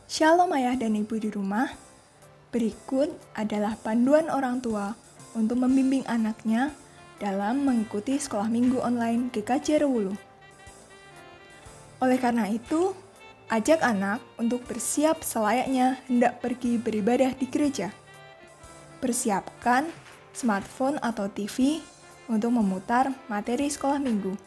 Shalom ayah dan ibu di rumah. Berikut adalah panduan orang tua untuk membimbing anaknya dalam mengikuti sekolah minggu online GKJ Rewulu. Oleh karena itu, ajak anak untuk bersiap selayaknya hendak pergi beribadah di gereja. Persiapkan smartphone atau TV untuk memutar materi sekolah minggu.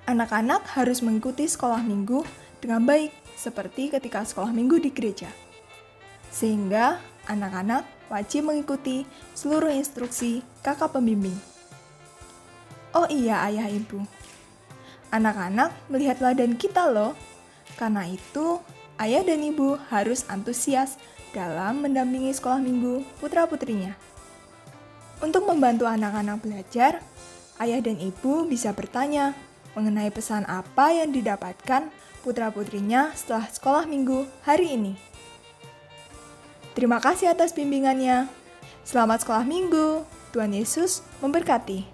Anak-anak harus mengikuti sekolah minggu dengan baik, seperti ketika sekolah minggu di gereja. Sehingga anak-anak wajib mengikuti seluruh instruksi kakak pembimbing. Oh iya ayah ibu, anak-anak melihat teladan kita loh. Karena itu, ayah dan ibu harus antusias dalam mendampingi sekolah minggu putra-putrinya. Untuk membantu anak-anak belajar, ayah dan ibu bisa bertanya mengenai pesan apa yang didapatkan putra-putrinya setelah sekolah minggu hari ini. Terima kasih atas bimbingannya. Selamat sekolah minggu. Tuhan Yesus memberkati.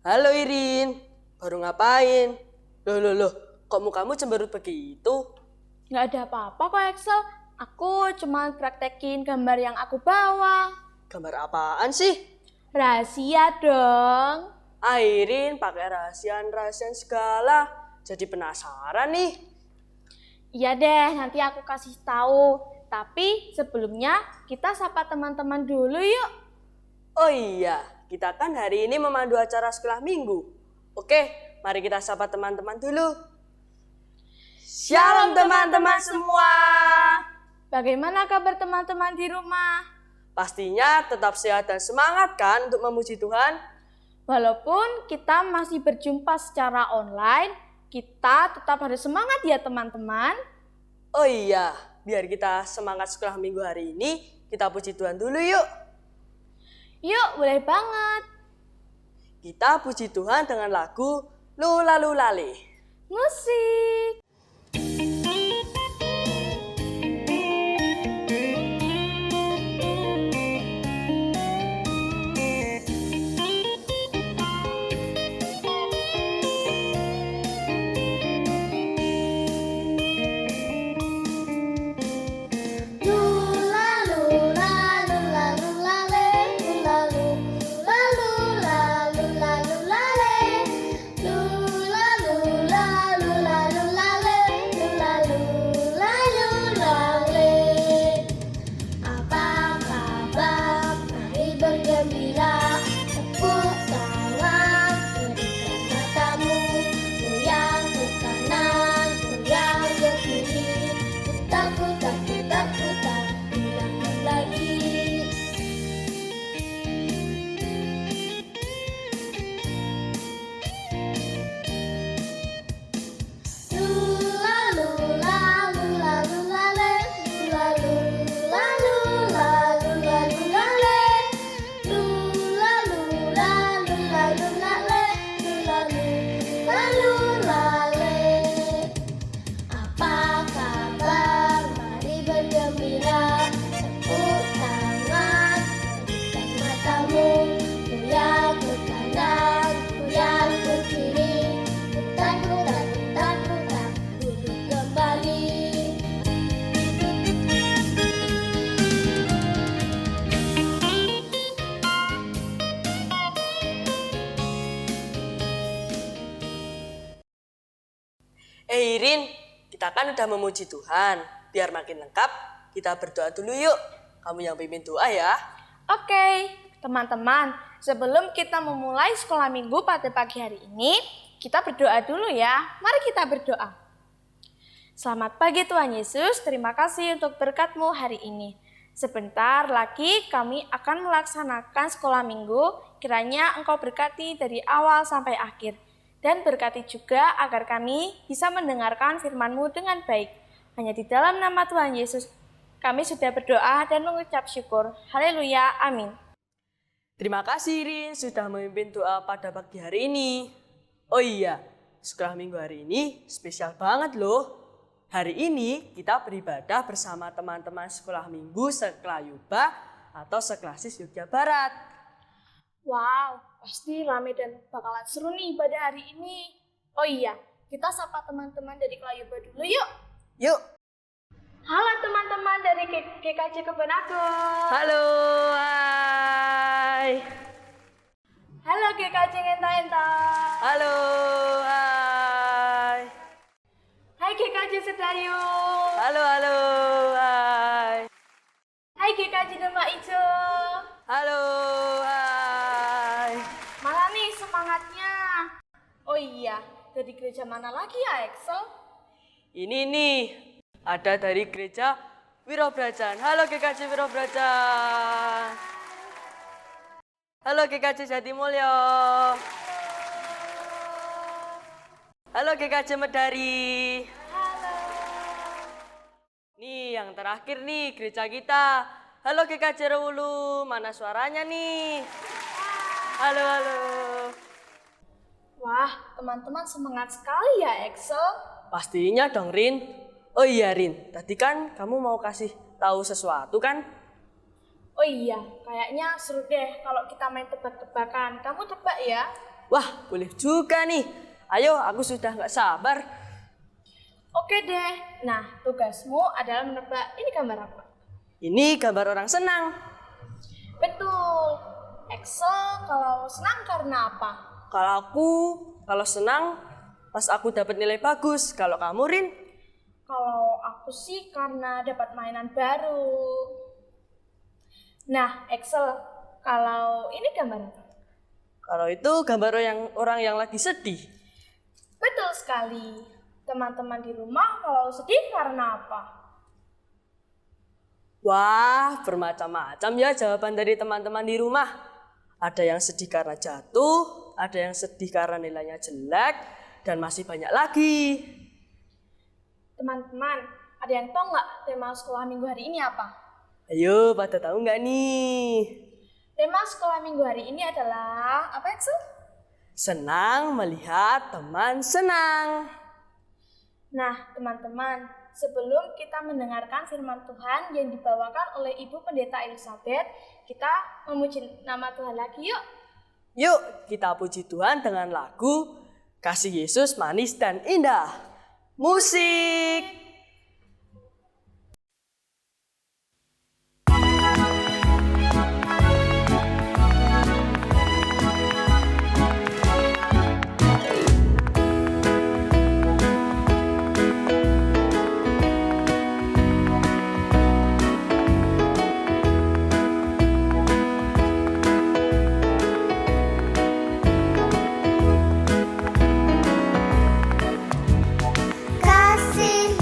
Halo Irin, baru ngapain? Loh, kok mukamu cemberut begitu? Nggak ada apa-apa kok Excel. Aku cuma praktekin gambar yang aku bawa. Gambar apaan sih? Rahasia dong. Irin pakai rahasian segala. Jadi penasaran nih. Iya deh, nanti aku kasih tahu. Tapi sebelumnya kita sapa teman-teman dulu yuk. Oh iya, kita kan hari ini memandu acara sekolah minggu. Oke, mari kita sapa teman-teman dulu. Shalom teman-teman semua. Bagaimana kabar teman-teman di rumah? Pastinya tetap sehat dan semangat kan untuk memuji Tuhan? Walaupun kita masih berjumpa secara online, kita tetap harus semangat ya teman-teman. Oh iya, biar kita semangat sekolah minggu hari ini, kita puji Tuhan dulu yuk. Yuk, boleh banget. Kita puji Tuhan dengan lagu Lula Lulale. Musik. Lula, lula, lula, lula, lula, lula, lula, Irin, kita kan udah memuji Tuhan. Biar makin lengkap, kita berdoa dulu yuk. Kamu yang pimpin doa ya. Oke, teman-teman, sebelum kita memulai sekolah minggu pada pagi hari ini, kita berdoa dulu ya. Mari kita berdoa. Selamat pagi Tuhan Yesus, terima kasih untuk berkat-Mu hari ini. Sebentar lagi kami akan melaksanakan sekolah minggu, kiranya Engkau berkati dari awal sampai akhir. Dan berkati juga agar kami bisa mendengarkan firman-Mu dengan baik. Hanya di dalam nama Tuhan Yesus, kami sudah berdoa dan mengucap syukur. Haleluya, amin. Terima kasih Irin sudah memimpin doa pada pagi hari ini. Oh iya, sekolah minggu hari ini spesial banget loh. Hari ini kita beribadah bersama teman-teman sekolah minggu Seklayuba atau Seklasis Yogyakarta Barat. Wow, pasti rame dan bakalan seru nih pada hari ini. Oh iya, kita sapa teman-teman dari Kelayuba dulu yuk. Yuk. Halo teman-teman dari GKJ Kebon Agung. Halo, hai. Halo GKJ Ngenta-Enta. Halo, hai. Hai GKJ Sedayung. Halo, hai. Hai GKJ Demak Ijo. Halo, hai. Mana nih semangatnya? Oh iya, dari gereja mana lagi ya Excel? Ini nih, ada dari gereja Wirobrajan. Halo GKJ Wirobrajan. Halo GKJ Jatimulyo. Halo GKJ Medari. Halo. Nih yang terakhir nih gereja kita. Halo GKJ Rewulu, mana suaranya nih? Halo. Wah, teman-teman semangat sekali ya Excel. Pastinya dong Rin. Oh iya Rin, tadi kan kamu mau kasih tahu sesuatu kan? Oh iya, kayaknya seru deh kalau kita main tebak-tebakan. Kamu tebak ya? Wah, boleh juga nih. Ayo, aku sudah nggak sabar. Oke deh. Nah, tugasmu adalah menebak. Ini gambar apa? Ini gambar orang senang. Betul. Excel kalau senang karena apa? Kalau senang, pas aku dapat nilai bagus. Kalau kamu Rin? Kalau aku sih karena dapat mainan baru. Nah, Excel, kalau ini gambar apa? Kalau itu gambar orang yang lagi sedih. Betul sekali. Teman-teman di rumah kalau sedih karena apa? Wah, bermacam-macam ya jawaban dari teman-teman di rumah. Ada yang sedih karena jatuh, ada yang sedih karena nilainya jelek, dan masih banyak lagi. Teman-teman, ada yang tahu nggak tema sekolah minggu hari ini apa? Ayo, pada tahu nggak nih? Tema sekolah minggu hari ini adalah apa, Excel? Senang melihat teman senang. Nah, teman-teman, sebelum kita mendengarkan firman Tuhan yang dibawakan oleh Ibu Pendeta Elizabeth, kita memuji nama Tuhan lagi yuk. Yuk, kita puji Tuhan dengan lagu Kasih Yesus Manis dan Indah. Musik! Kasih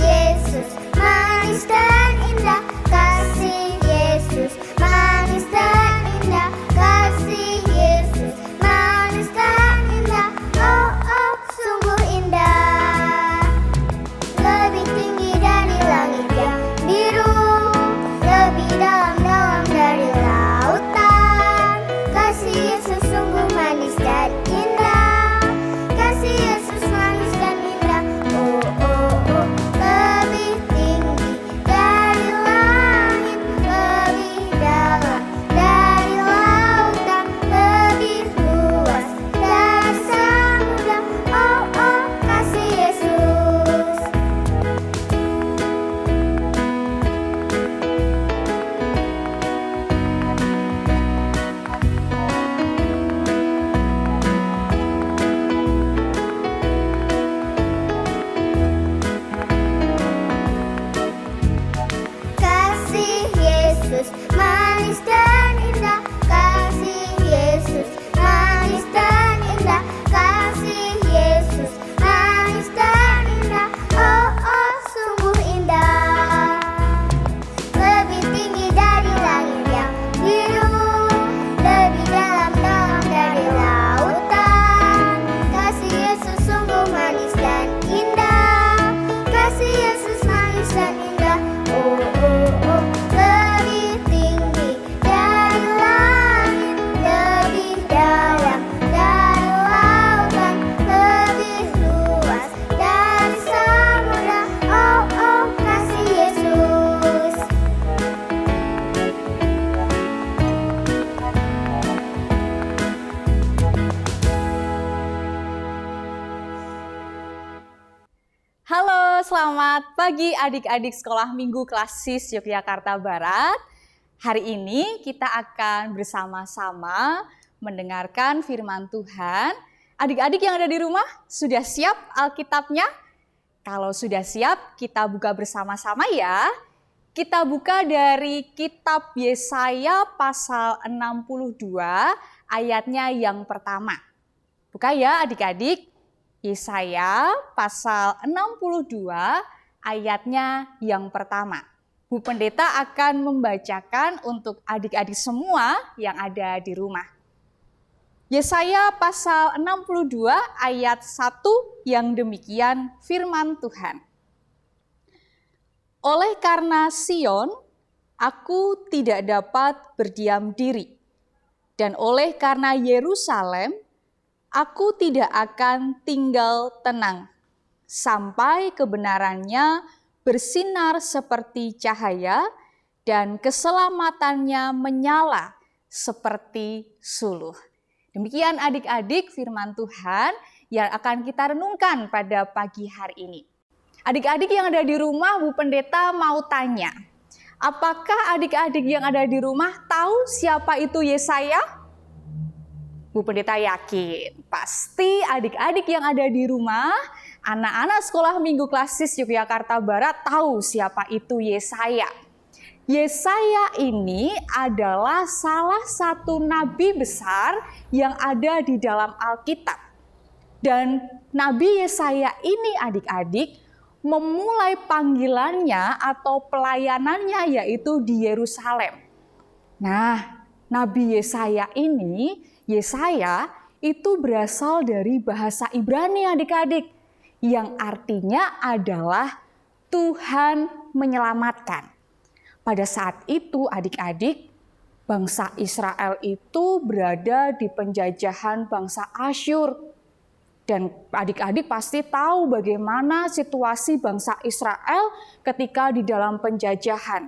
Selamat pagi adik-adik sekolah minggu kelas SIS Yogyakarta Barat. Hari ini kita akan bersama-sama mendengarkan firman Tuhan. Adik-adik yang ada di rumah, sudah siap Alkitabnya? Kalau sudah siap, kita buka bersama-sama ya. Kita buka dari kitab Yesaya pasal 62 ayatnya yang pertama. Buka ya adik-adik. Yesaya pasal 62 ayatnya yang pertama. Bu Pendeta akan membacakan untuk adik-adik semua yang ada di rumah. Yesaya pasal 62 ayat 1 yang demikian firman Tuhan. Oleh karena Sion, aku tidak dapat berdiam diri. Dan oleh karena Yerusalem, aku tidak akan tinggal tenang, sampai kebenarannya bersinar seperti cahaya dan keselamatannya menyala seperti suluh. Demikian adik-adik firman Tuhan yang akan kita renungkan pada pagi hari ini. Adik-adik yang ada di rumah, Bu Pendeta mau tanya, apakah adik-adik yang ada di rumah tahu siapa itu Yesaya? Bu Pendeta yakin, pasti adik-adik yang ada di rumah, anak-anak sekolah minggu kelas SIS Yogyakarta Barat tahu siapa itu Yesaya. Yesaya ini adalah salah satu nabi besar yang ada di dalam Alkitab. Dan Nabi Yesaya ini adik-adik memulai panggilannya atau pelayanannya yaitu di Yerusalem. Nah, Nabi Yesaya ini, Yesaya itu berasal dari bahasa Ibrani adik-adik, yang artinya adalah Tuhan menyelamatkan. Pada saat itu adik-adik, bangsa Israel itu berada di penjajahan bangsa Asyur. Dan adik-adik pasti tahu bagaimana situasi bangsa Israel ketika di dalam penjajahan.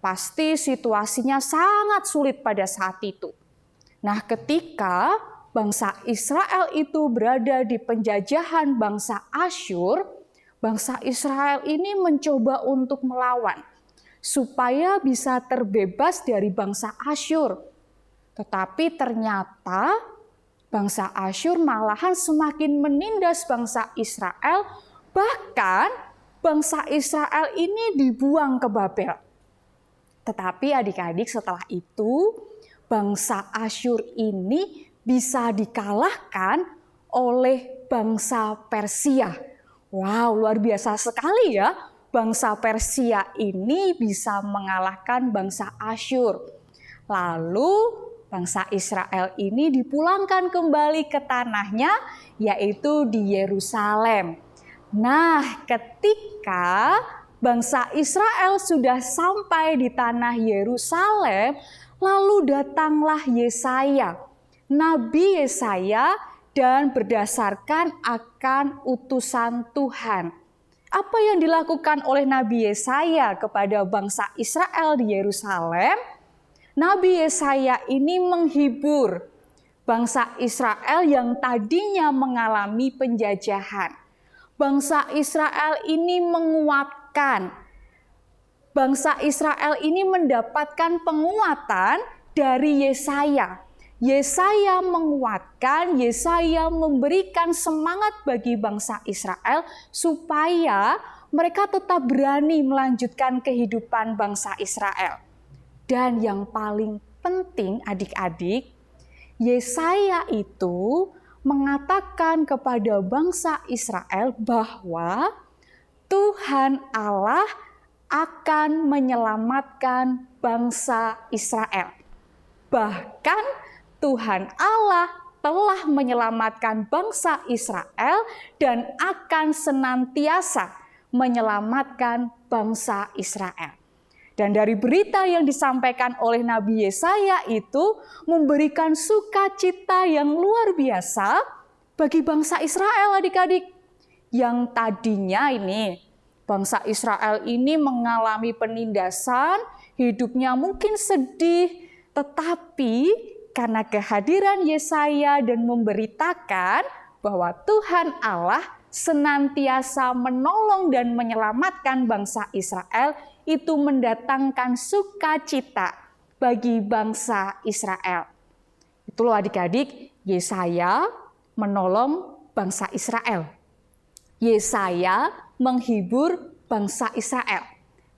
Pasti situasinya sangat sulit pada saat itu. Nah, ketika bangsa Israel itu berada di penjajahan bangsa Asyur, bangsa Israel ini mencoba untuk melawan supaya bisa terbebas dari bangsa Asyur. Tetapi ternyata bangsa Asyur malahan semakin menindas bangsa Israel, bahkan bangsa Israel ini dibuang ke Babel. Tetapi adik-adik setelah itu, bangsa Asyur ini bisa dikalahkan oleh bangsa Persia. Wow, luar biasa sekali ya. Bangsa Persia ini bisa mengalahkan bangsa Asyur. Lalu bangsa Israel ini dipulangkan kembali ke tanahnya, yaitu di Yerusalem. Nah, ketika bangsa Israel sudah sampai di tanah Yerusalem, lalu datanglah Yesaya, Nabi Yesaya, dan berdasarkan akan utusan Tuhan. Apa yang dilakukan oleh Nabi Yesaya kepada bangsa Israel di Yerusalem? Nabi Yesaya ini menghibur bangsa Israel yang tadinya mengalami penjajahan. Bangsa Israel ini menguatkan. Bangsa Israel ini mendapatkan penguatan dari Yesaya. Yesaya menguatkan, Yesaya memberikan semangat bagi bangsa Israel supaya mereka tetap berani melanjutkan kehidupan bangsa Israel. Dan yang paling penting adik-adik, Yesaya itu mengatakan kepada bangsa Israel bahwa Tuhan Allah akan menyelamatkan bangsa Israel. Bahkan Tuhan Allah telah menyelamatkan bangsa Israel dan akan senantiasa menyelamatkan bangsa Israel. Dan dari berita yang disampaikan oleh Nabi Yesaya itu memberikan sukacita yang luar biasa bagi bangsa Israel adik-adik. Yang tadinya ini bangsa Israel ini mengalami penindasan, hidupnya mungkin sedih, tetapi karena kehadiran Yesaya dan memberitakan bahwa Tuhan Allah senantiasa menolong dan menyelamatkan bangsa Israel itu mendatangkan sukacita bagi bangsa Israel. Itu loh adik-adik, Yesaya menolong bangsa Israel. Yesaya menghibur bangsa Israel.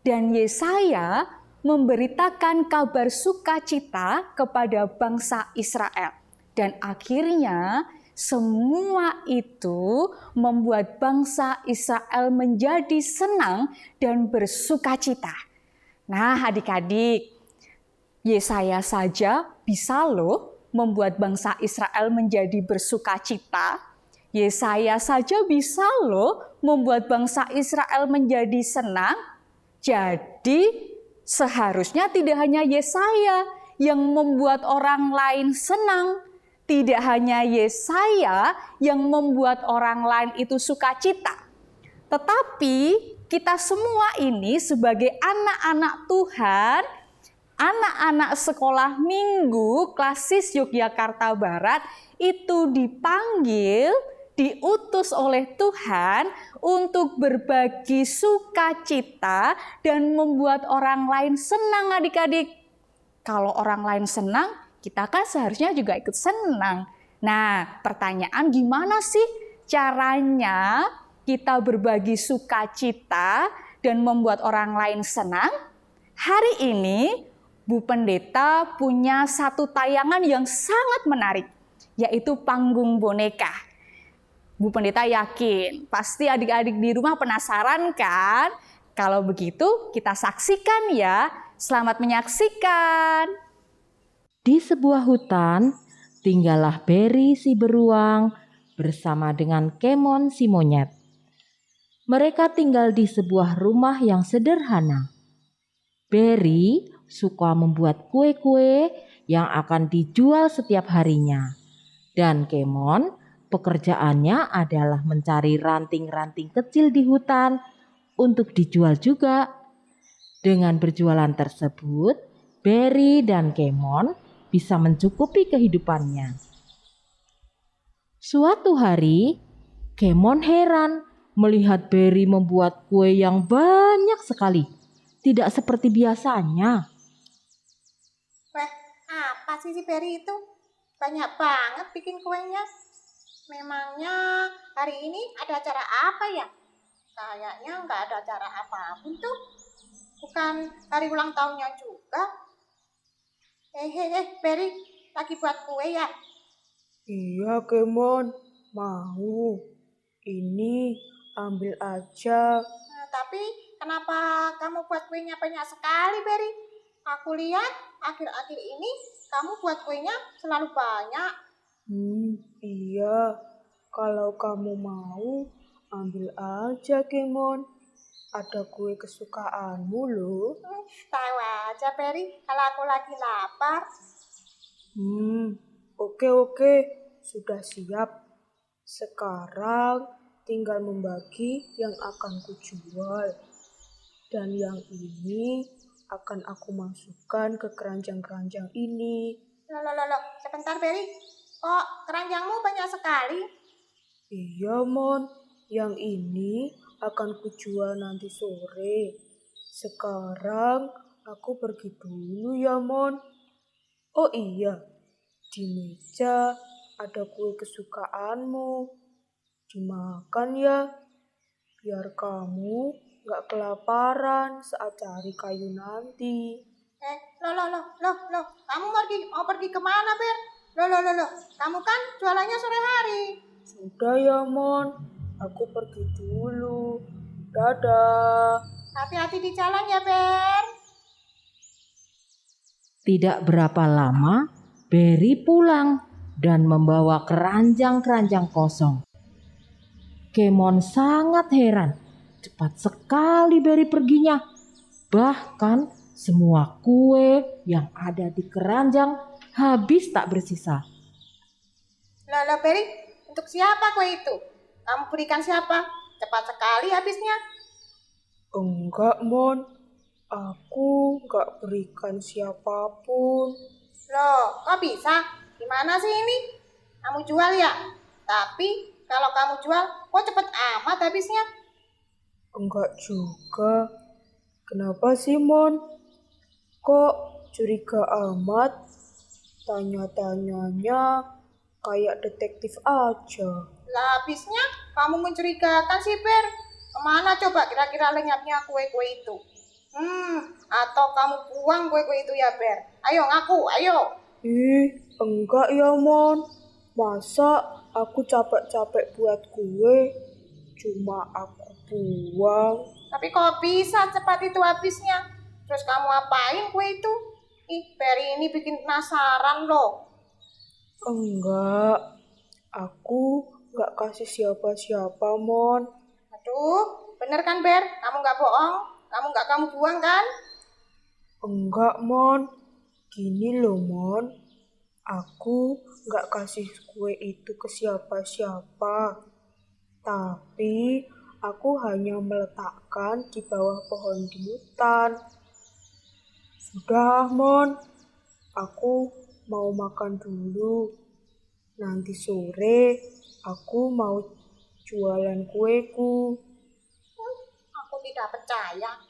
Dan Yesaya memberitakan kabar sukacita kepada bangsa Israel. Dan akhirnya semua itu membuat bangsa Israel menjadi senang dan bersukacita. Nah adik-adik, Yesaya saja bisa loh membuat bangsa Israel menjadi bersukacita. Yesaya saja bisa loh membuat bangsa Israel menjadi senang. Jadi seharusnya tidak hanya Yesaya yang membuat orang lain senang. Tidak hanya Yesaya yang membuat orang lain itu sukacita. Tetapi kita semua ini sebagai anak-anak Tuhan, anak-anak sekolah minggu Klasis Yogyakarta Barat itu dipanggil, diutus oleh Tuhan untuk berbagi sukacita dan membuat orang lain senang adik-adik. Kalau orang lain senang, kita kan seharusnya juga ikut senang. Nah, pertanyaan gimana sih caranya kita berbagi sukacita dan membuat orang lain senang? Hari ini Bu Pendeta punya satu tayangan yang sangat menarik, yaitu panggung boneka. Bu Pendeta yakin pasti adik-adik di rumah penasaran kan? Kalau begitu kita saksikan ya. Selamat menyaksikan. Di sebuah hutan, tinggallah Beri si beruang bersama dengan Kemon si monyet. Mereka tinggal di sebuah rumah yang sederhana. Beri suka membuat kue-kue yang akan dijual setiap harinya. Dan Kemon, pekerjaannya adalah mencari ranting-ranting kecil di hutan untuk dijual juga. Dengan berjualan tersebut, Beri dan Kemon bisa mencukupi kehidupannya. Suatu hari, Kemon heran melihat Beri membuat kue yang banyak sekali, tidak seperti biasanya. Wah, apa sih si Beri itu? Banyak banget bikin kuenya. Memangnya hari ini ada acara apa ya? Kayaknya nggak ada acara apapun tuh. Bukan hari ulang tahunnya juga. Beri, lagi buat kue ya? Iya, Kemon, mau. Ini, ambil aja. Nah, tapi kenapa kamu buat kuenya banyak sekali, Beri? Aku lihat akhir-akhir ini kamu buat kuenya selalu banyak. Iya. Kalau kamu mau, ambil aja, Kemon. Ada kue kesukaanmu loh. Tahu aja, Beri, kalau aku lagi lapar. Oke. Sudah siap. Sekarang tinggal membagi yang akan kujual. Dan yang ini akan aku masukkan ke keranjang-keranjang ini. Loh, sebentar, Beri. Kok keranjangmu banyak sekali? Iya, Mon. Yang ini akan kujual nanti sore. Sekarang aku pergi dulu ya, Mon. Oh iya, di meja ada kue kesukaanmu. Dimakan ya, biar kamu gak kelaparan saat cari kayu nanti. Loh. Kamu mau pergi kemana, Ber? Loh. Kamu kan jualannya sore hari. Sudah ya, Mon. Aku pergi dulu. Dadah. Hati-hati di jalan ya, Ber. Tidak berapa lama, Beri pulang dan membawa keranjang-keranjang kosong. Kemon sangat heran. Cepat sekali Beri perginya. Bahkan semua kue yang ada di keranjang habis tak bersisa. Loh, Beri, untuk siapa kue itu? Kamu berikan siapa? Cepat sekali habisnya. Enggak, Mon. Aku gak berikan siapapun. Loh, kok bisa? Gimana sih ini? Kamu jual ya? Tapi Kalau kamu jual, kok cepet amat habisnya? Enggak juga. Kenapa sih, Mon? Kok curiga amat? Tanya-tanyanya kayak detektif aja. Lah habisnya kamu mencurigakan sih, Ber. Kemana coba kira-kira lenyapnya kue-kue itu? Atau kamu buang kue-kue itu ya, Ber? Ayo ngaku, ayo. Enggak ya, Mon. Masa aku capek-capek buat kue, cuma aku buang. Tapi kok bisa cepat itu habisnya? Terus kamu apain kue itu? Peri ini bikin penasaran loh. Enggak, aku enggak kasih siapa-siapa, Mon. Aduh, bener kan, Ber? Kamu nggak bohong? Kamu buang kan? Enggak, Mon. Gini loh, Mon. Aku enggak kasih kue itu ke siapa-siapa. Tapi aku hanya meletakkan di bawah pohon di hutan. Sudah, Mon. Aku mau makan dulu. Nanti sore aku mau jualan kueku. Aku tidak percaya.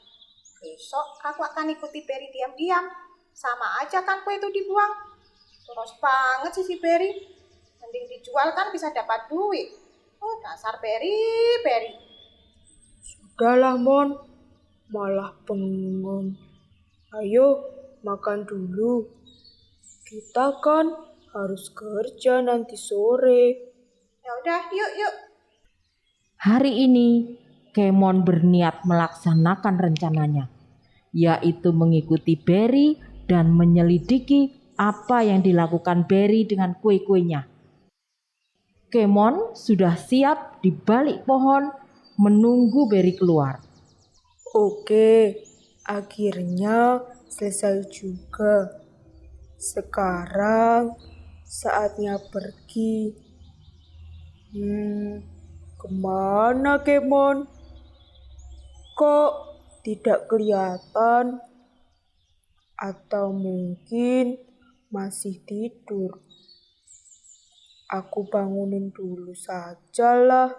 Besok aku akan ikuti Peri diam-diam. Sama aja kan kue itu dibuang. Terus banget sih si Peri. Mending dijual kan bisa dapat duit. Dasar Peri. Sudahlah, Mon. Malah bengong. Ayo makan dulu. Kita kan harus kerja nanti sore. Ya udah, yuk. Hari ini, Kemon berniat melaksanakan rencananya, yaitu mengikuti Berry dan menyelidiki apa yang dilakukan Berry dengan kue-kuenya. Kemon sudah siap di balik pohon menunggu Berry keluar. Oke, akhirnya selesai juga. Sekarang saatnya pergi. Kemana Kemon? Kok tidak kelihatan? Atau mungkin masih tidur? Aku bangunin dulu sajalah.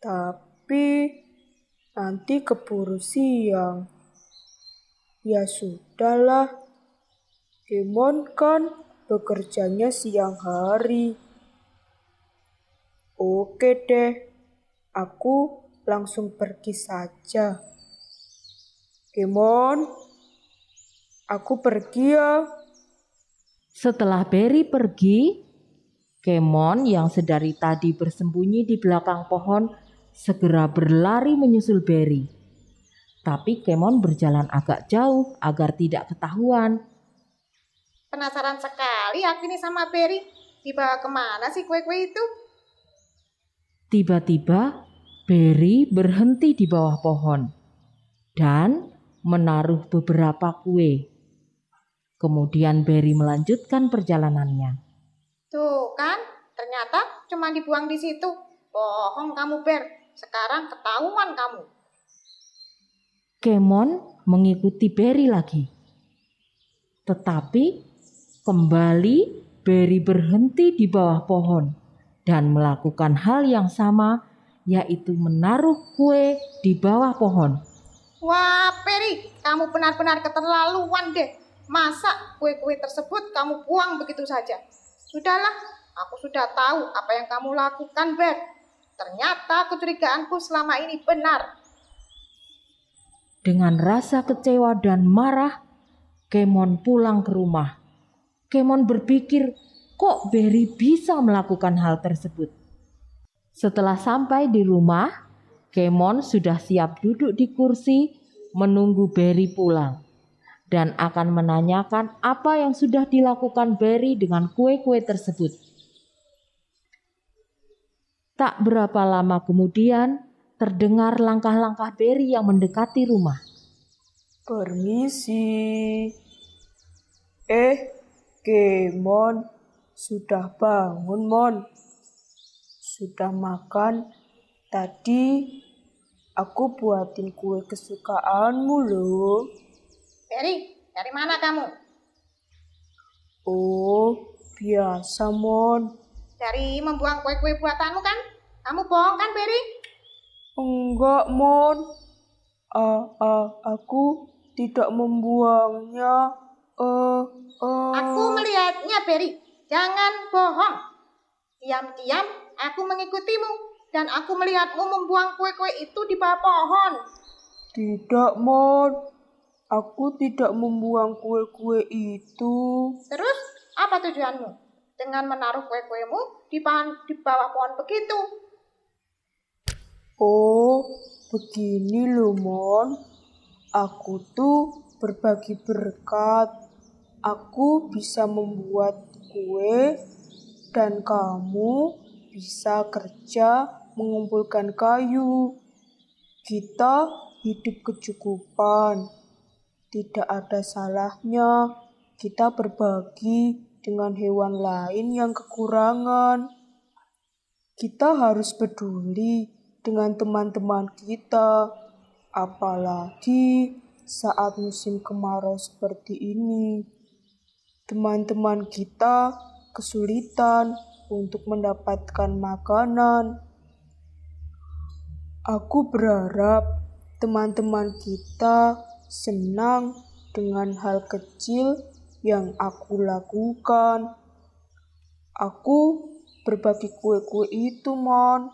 Tapi nanti keburu siang. Ya sudahlah. Kemon kan bekerjanya siang hari. Oke deh, aku langsung pergi saja. Kemon, aku pergi ya. Setelah Berry pergi, Kemon yang sedari tadi bersembunyi di belakang pohon segera berlari menyusul Berry. Tapi Kemon berjalan agak jauh agar tidak ketahuan. Penasaran sekali aku ini sama Peri. Dibawa kemana sih kue-kue itu? Tiba-tiba Berry berhenti di bawah pohon dan menaruh beberapa kue. Kemudian Berry melanjutkan perjalanannya. Tuh kan, ternyata cuma dibuang di situ. Bohong kamu, Ber. Sekarang ketahuan kamu. Kemon mengikuti Berry lagi. Tetapi kembali Berry berhenti di bawah pohon dan melakukan hal yang sama, yaitu menaruh kue di bawah pohon. Wah, Peri, kamu benar-benar keterlaluan deh. Masa kue-kue tersebut kamu buang begitu saja? Sudahlah, aku sudah tahu apa yang kamu lakukan, Ber. Ternyata kecurigaanku selama ini benar. Dengan rasa kecewa dan marah, Kemon pulang ke rumah. Kemon berpikir, kok Berry bisa melakukan hal tersebut? Setelah sampai di rumah, Kemon sudah siap duduk di kursi menunggu Berry pulang dan akan menanyakan apa yang sudah dilakukan Berry dengan kue-kue tersebut. Tak berapa lama kemudian, terdengar langkah-langkah Berry yang mendekati rumah. Permisi. Kemon, sudah bangun, Mon? Sudah makan? Tadi aku buatin kue kesukaanmu loh. Peri, dari mana kamu? Oh, biasa, Mon. dari membuang kue-kue buatanmu kan? Kamu bohong kan, Berry? Enggak, Mon. Aku tidak membuangnya. Aku melihatnya, Berry. Jangan bohong. Diam-diam aku mengikutimu dan aku melihatmu membuang kue-kue itu di bawah pohon. Tidak, Mon. Aku tidak membuang kue-kue itu. Terus, apa tujuanmu dengan menaruh kue-kuemu di bawah pohon begitu? Oh, begini loh, Mon. Aku tuh berbagi berkat. Aku bisa membuat kue dan kamu bisa kerja mengumpulkan kayu. Kita hidup kecukupan. Tidak ada salahnya kita berbagi dengan hewan lain yang kekurangan. Kita harus peduli dengan teman-teman kita, apalagi saat musim kemarau seperti ini. Teman-teman kita kesulitan untuk mendapatkan makanan. Aku berharap teman-teman kita senang dengan hal kecil yang aku lakukan. Aku berbagi kue-kue itu, Mon.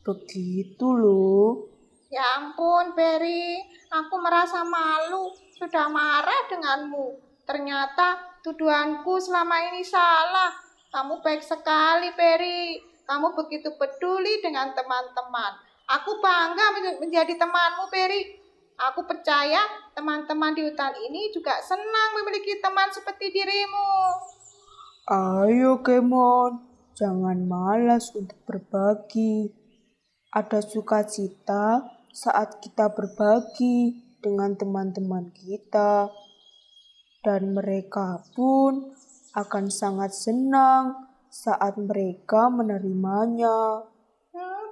Begitu loh. Ya ampun, Berry. Aku merasa malu. Sudah marah denganmu. Ternyata tuduhanku selama ini salah. Kamu baik sekali, Berry. Kamu begitu peduli dengan teman-teman. Aku bangga menjadi temanmu, Berry. Aku percaya teman-teman di hutan ini juga senang memiliki teman seperti dirimu. Ayo, Kemon. Jangan malas untuk berbagi. Ada sukacita saat kita berbagi dengan teman-teman kita. Dan mereka pun akan sangat senang saat mereka menerimanya.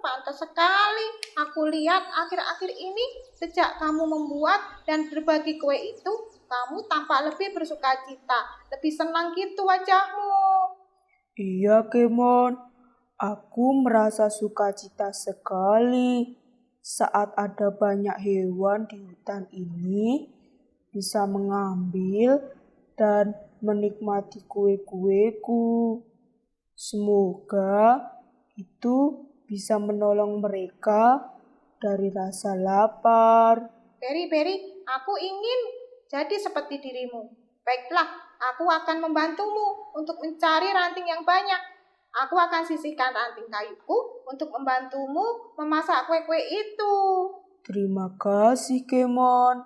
Pantas sekali. Aku lihat akhir-akhir ini sejak kamu membuat dan berbagi kue itu, kamu tampak lebih bersukacita, lebih senang gitu wajahmu. Iya, Kemon. Aku merasa sukacita sekali saat ada banyak hewan di hutan ini bisa mengambil dan menikmati kue-kueku. Semoga itu bisa menolong mereka dari rasa lapar. Berry, aku ingin jadi seperti dirimu. Baiklah, aku akan membantumu untuk mencari ranting yang banyak. Aku akan sisihkan ranting kayuku untuk membantumu memasak kue-kue itu. Terima kasih, Kemon.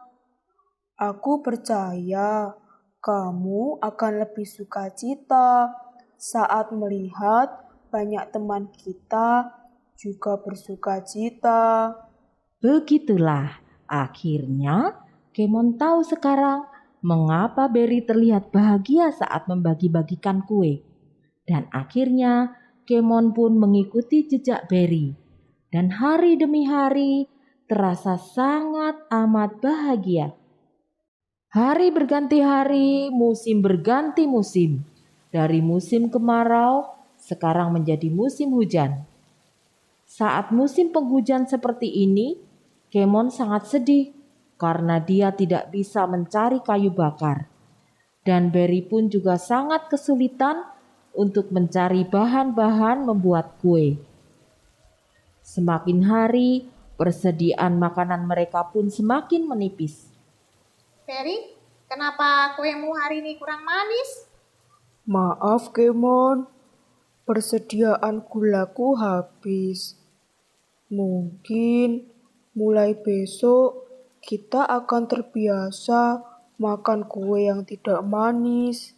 Aku percaya kamu akan lebih sukacita saat melihat banyak teman kita juga bersukacita. Begitulah, akhirnya Kemon tahu sekarang mengapa Berry terlihat bahagia saat membagi-bagikan kue. Dan akhirnya Kemon pun mengikuti jejak Berry. Dan hari demi hari terasa sangat amat bahagia. Hari berganti hari, musim berganti musim. Dari musim kemarau, sekarang menjadi musim hujan. Saat musim penghujan seperti ini, Kemon sangat sedih karena dia tidak bisa mencari kayu bakar. Dan Berry pun juga sangat kesulitan untuk mencari bahan-bahan membuat kue. Semakin hari, persediaan makanan mereka pun semakin menipis. Berry, kenapa kuemu hari ini kurang manis? Maaf, Kemon. Persediaan gulaku habis. Mungkin mulai besok kita akan terbiasa makan kue yang tidak manis.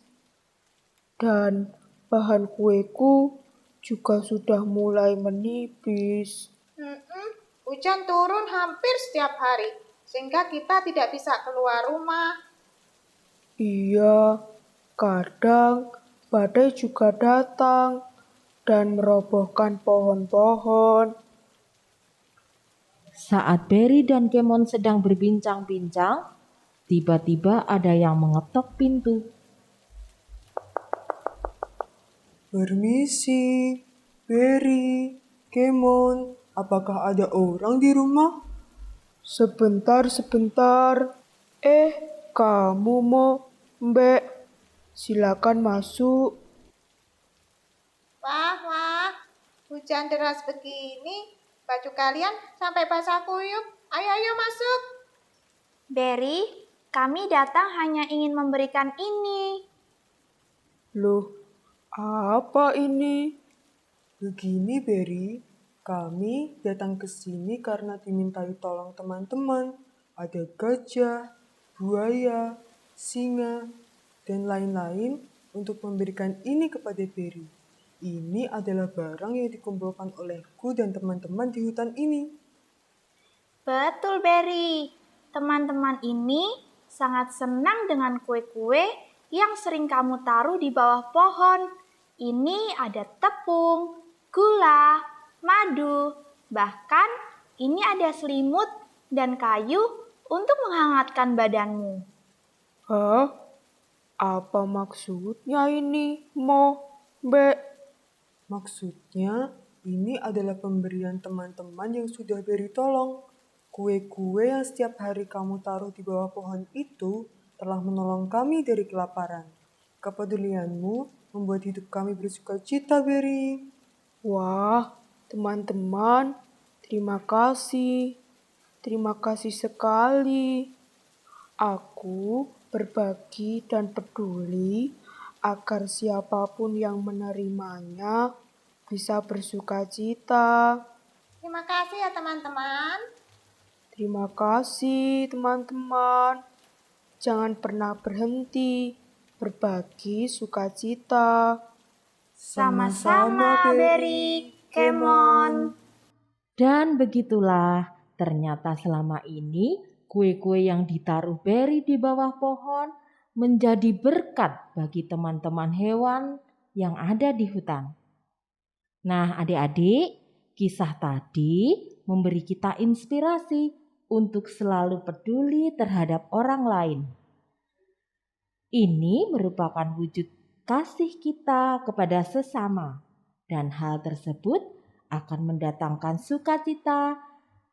Dan bahan kueku juga sudah mulai menipis. Hujan turun hampir setiap hari, sehingga kita tidak bisa keluar rumah. Iya, kadang badai juga datang dan merobohkan pohon-pohon. Saat Berry dan Kemon sedang berbincang-bincang, tiba-tiba ada yang mengetok pintu. Permisi, Berry, Kemon, apakah ada orang di rumah? Sebentar. Kamu mau, Mbak? Silakan masuk. Wah, hujan deras begini. Baju kalian sampai basah kuyup. Ayo masuk. Berry, kami datang hanya ingin memberikan ini. Loh, apa ini? Begini, Berry. Kami datang ke sini karena dimintai tolong teman-teman. Ada gajah, buaya, singa, dan lain-lain untuk memberikan ini kepada Berry. Ini adalah barang yang dikumpulkan olehku dan teman-teman di hutan ini. Betul, Berry. Teman-teman ini sangat senang dengan kue-kue yang sering kamu taruh di bawah pohon. Ini ada tepung, gula, madu, bahkan ini ada selimut dan kayu untuk menghangatkan badanmu. Hah? Apa maksudnya ini, Mbak? Maksudnya, ini adalah pemberian teman-teman yang sudah Berry tolong. Kue-kue yang setiap hari kamu taruh di bawah pohon itu telah menolong kami dari kelaparan. Kepedulianmu membuat hidup kami bersuka cita, Berry. Wah, teman-teman, terima kasih. Terima kasih sekali. Aku berbagi dan peduli agar siapapun yang menerimanya bisa bersuka cita. Terima kasih ya teman-teman. Terima kasih teman-teman. Jangan pernah berhenti berbagi sukacita. Sama-sama, Berry, Kemon. Dan begitulah, ternyata selama ini kue-kue yang ditaruh Berry di bawah pohon menjadi berkat bagi teman-teman hewan yang ada di hutan. Nah, adik-adik, kisah tadi memberi kita inspirasi untuk selalu peduli terhadap orang lain. Ini merupakan wujud kasih kita kepada sesama, dan hal tersebut akan mendatangkan sukacita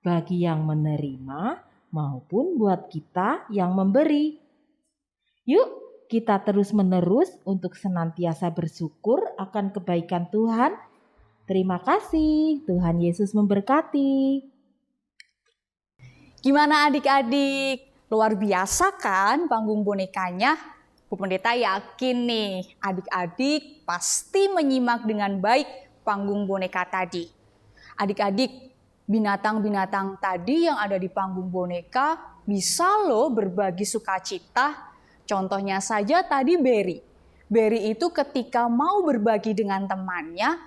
bagi yang menerima maupun buat kita yang memberi. Yuk, kita terus-menerus untuk senantiasa bersyukur akan kebaikan Tuhan. Terima kasih, Tuhan Yesus memberkati. Gimana adik-adik? Luar biasa kan panggung bonekanya? Bu Pendeta yakin nih adik-adik pasti menyimak dengan baik panggung boneka tadi. Adik-adik, binatang-binatang tadi yang ada di panggung boneka bisa loh berbagi sukacita. Contohnya saja tadi Berry. Berry itu ketika mau berbagi dengan temannya,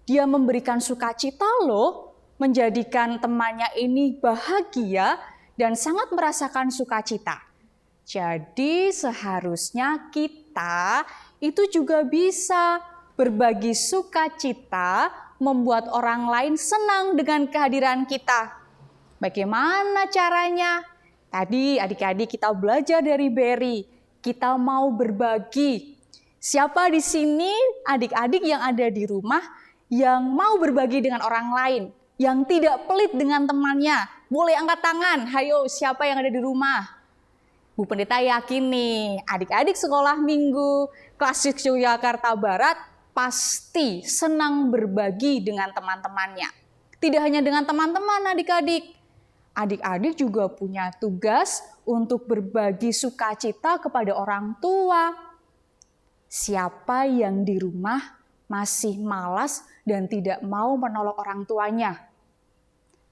dia memberikan sukacita loh, menjadikan temannya ini bahagia dan sangat merasakan sukacita. Jadi seharusnya kita itu juga bisa berbagi sukacita, membuat orang lain senang dengan kehadiran kita. Bagaimana caranya? Tadi adik-adik kita belajar dari Berry, kita mau berbagi. Siapa di sini adik-adik yang ada di rumah yang mau berbagi dengan orang lain? Yang tidak pelit dengan temannya, boleh angkat tangan. Hayo, siapa yang ada di rumah? Bu Pendeta yakin nih, adik-adik sekolah minggu Klasik Yogyakarta Barat pasti senang berbagi dengan teman-temannya. Tidak hanya dengan teman-teman adik-adik. Adik-adik juga punya tugas untuk berbagi sukacita kepada orang tua. Siapa yang di rumah masih malas dan tidak mau menolong orang tuanya?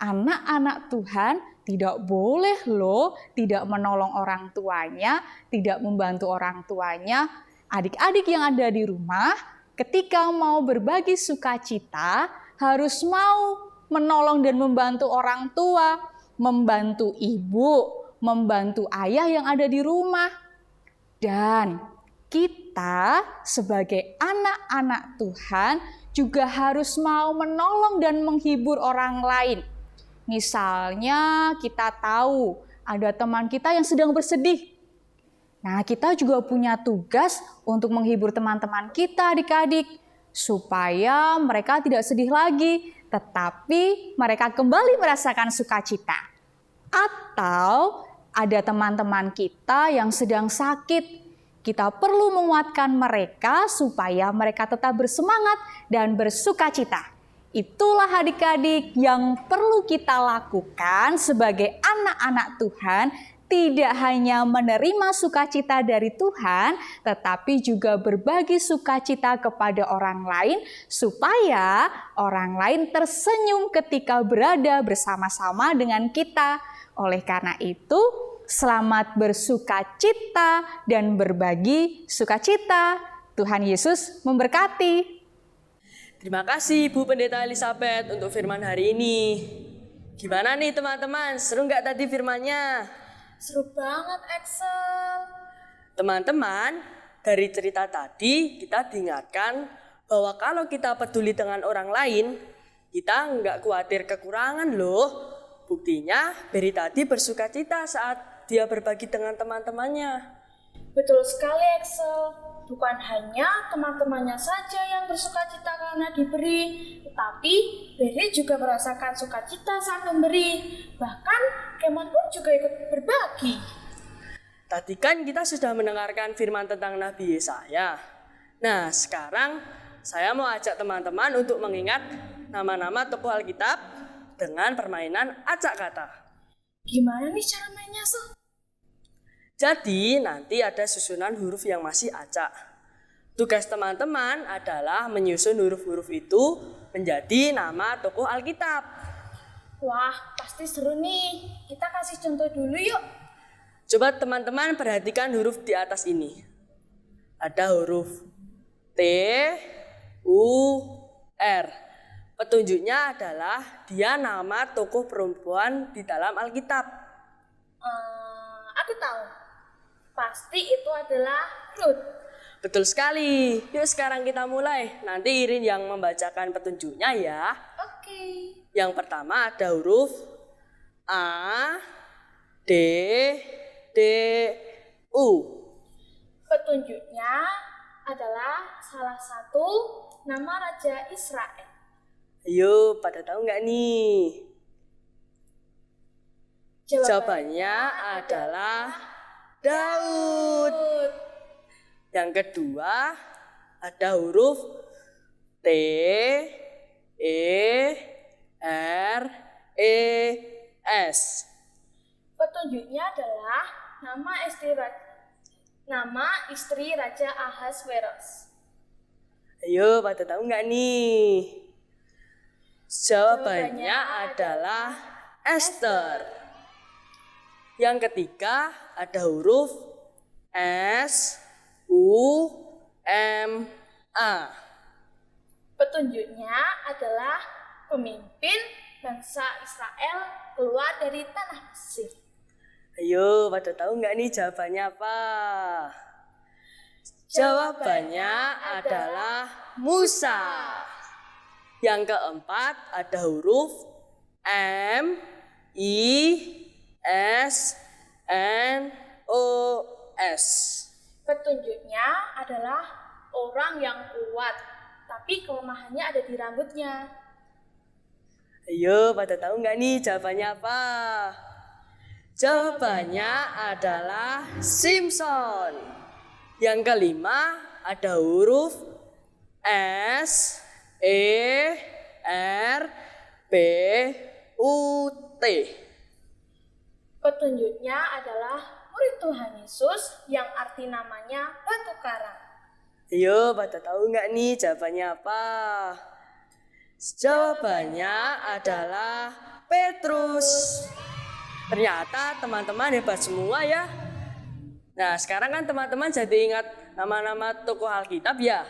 Anak-anak Tuhan tidak boleh loh tidak menolong orang tuanya, tidak membantu orang tuanya. Adik-adik yang ada di rumah ketika mau berbagi sukacita harus mau menolong dan membantu orang tua, membantu ibu, membantu ayah yang ada di rumah. Dan kita sebagai anak-anak Tuhan juga harus mau menolong dan menghibur orang lain. Misalnya kita tahu ada teman kita yang sedang bersedih. Nah, kita juga punya tugas untuk menghibur teman-teman kita adik-adik supaya mereka tidak sedih lagi, tetapi mereka kembali merasakan sukacita. Atau ada teman-teman kita yang sedang sakit, kita perlu menguatkan mereka supaya mereka tetap bersemangat dan bersukacita. Itulah adik-adik yang perlu kita lakukan sebagai anak-anak Tuhan, tidak hanya menerima sukacita dari Tuhan, tetapi juga berbagi sukacita kepada orang lain, supaya orang lain tersenyum ketika berada bersama-sama dengan kita. Oleh karena itu, selamat bersukacita dan berbagi sukacita. Tuhan Yesus memberkati. Terima kasih Bu Pendeta Elizabeth untuk firman hari ini. Gimana nih teman-teman, seru nggak tadi firmannya? Seru banget, Axel. Teman-teman, dari cerita tadi kita diingatkan bahwa kalau kita peduli dengan orang lain, kita nggak khawatir kekurangan loh. Buktinya, Berry tadi bersukacita saat dia berbagi dengan teman-temannya. Betul sekali, Axel. Bukan hanya teman-temannya saja yang bersukacita karena diberi, tetapi Berry juga merasakan sukacita saat memberi. Bahkan Kemon pun juga ikut berbagi. Tadi kan kita sudah mendengarkan firman tentang Nabi Yesaya. Nah, sekarang saya mau ajak teman-teman untuk mengingat nama-nama tokoh Alkitab dengan permainan acak kata. Gimana nih cara mainnya, Sel? Jadi nanti ada susunan huruf yang masih acak. Tugas teman-teman adalah menyusun huruf-huruf itu menjadi nama tokoh Alkitab. Wah, pasti seru nih. Kita kasih contoh dulu yuk. Coba teman-teman perhatikan huruf di atas ini. Ada huruf T, U, R. Petunjuknya adalah dia nama tokoh perempuan di dalam Alkitab. Aku tahu. Pasti itu adalah Ruth. Betul sekali. Yuk sekarang kita mulai. Nanti Irin yang membacakan petunjuknya ya. Oke. Yang pertama ada huruf A, D, D, U. Petunjuknya adalah salah satu nama Raja Israel. Ayo, pada tahu nggak nih? Jawabannya adalah Daud. Yang kedua ada huruf T, E, R, E, S. Petunjuknya adalah nama istri Raja Ahasveros. Ayo, pada tahu nggak nih? Jawabannya adalah Esther. Yang ketiga ada huruf S, U, M, A. Petunjuknya adalah pemimpin bangsa Israel keluar dari tanah Mesir. Ayo, pada tahu nggak nih jawabannya apa? Jawabannya adalah Musa. Yang keempat ada huruf M, I, S, N, O, S. Petunjuknya adalah orang yang kuat, tapi kelemahannya ada di rambutnya. Ayo, pada tahu nggak nih jawabannya apa? Jawabannya adalah Simpson. Yang kelima ada huruf S, E, R, B, U, T. Petunjuknya adalah murid Tuhan Yesus yang arti namanya batu karang. Ayo, pada tahu nggak nih jawabannya apa? Jawabannya adalah Petrus. Ternyata teman-teman hebat semua ya. Nah, sekarang kan teman-teman jadi ingat nama-nama tokoh Alkitab ya?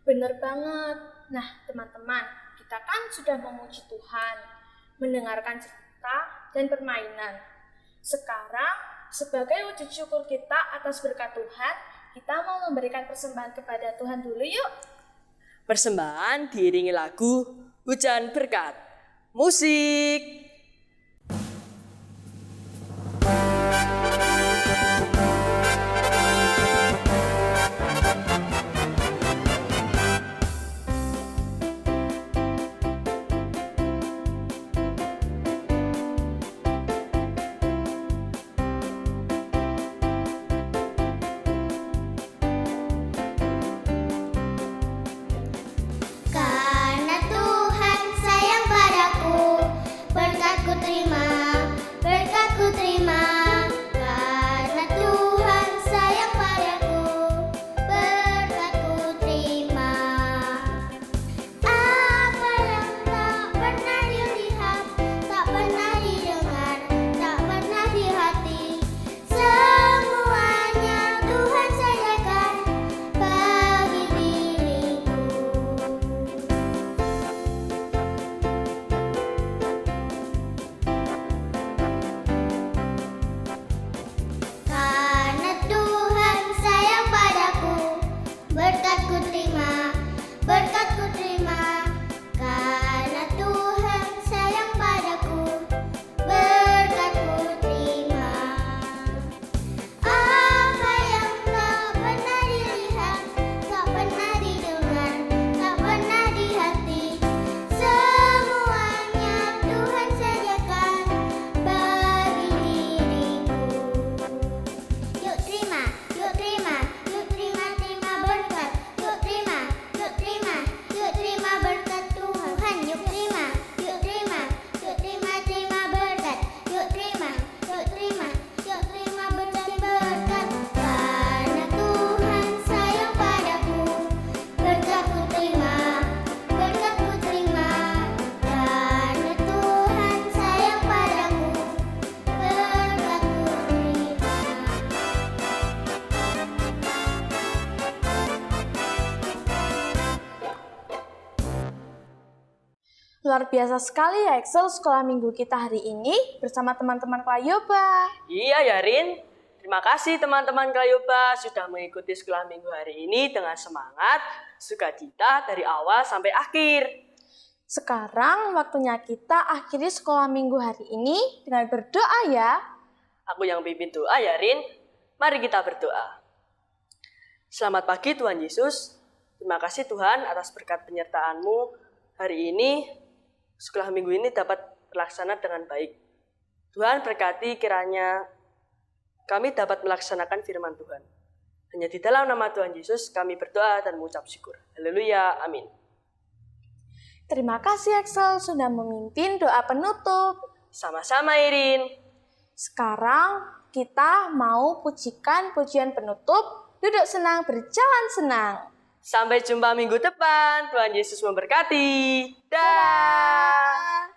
Bener banget. Nah, teman-teman, kita kan sudah memuji Tuhan, mendengarkan cerita dan permainan. Sekarang, sebagai wujud syukur kita atas berkat Tuhan, kita mau memberikan persembahan kepada Tuhan dulu yuk. Persembahan diiringi lagu Hujan Berkat. Musik. Luar biasa sekali ya Excel sekolah minggu kita hari ini bersama teman-teman Klayoba. Iya ya, Rin. Terima kasih teman-teman Klayoba sudah mengikuti sekolah minggu hari ini dengan semangat, sukacita dari awal sampai akhir. Sekarang waktunya kita akhiri sekolah minggu hari ini dengan berdoa ya. Aku yang pimpin doa ya, Rin. Mari kita berdoa. Selamat pagi Tuhan Yesus. Terima kasih Tuhan atas berkat penyertaan-Mu. Hari ini, sekolah minggu ini dapat terlaksana dengan baik. Tuhan berkati kiranya kami dapat melaksanakan firman Tuhan. Hanya di dalam nama Tuhan Yesus kami berdoa dan mengucap syukur. Haleluya, amin. Terima kasih Excel sudah memimpin doa penutup. Sama-sama Irin. Sekarang kita mau pujikan pujian penutup, duduk senang berjalan senang. Sampai jumpa minggu depan. Tuhan Yesus memberkati. Dah.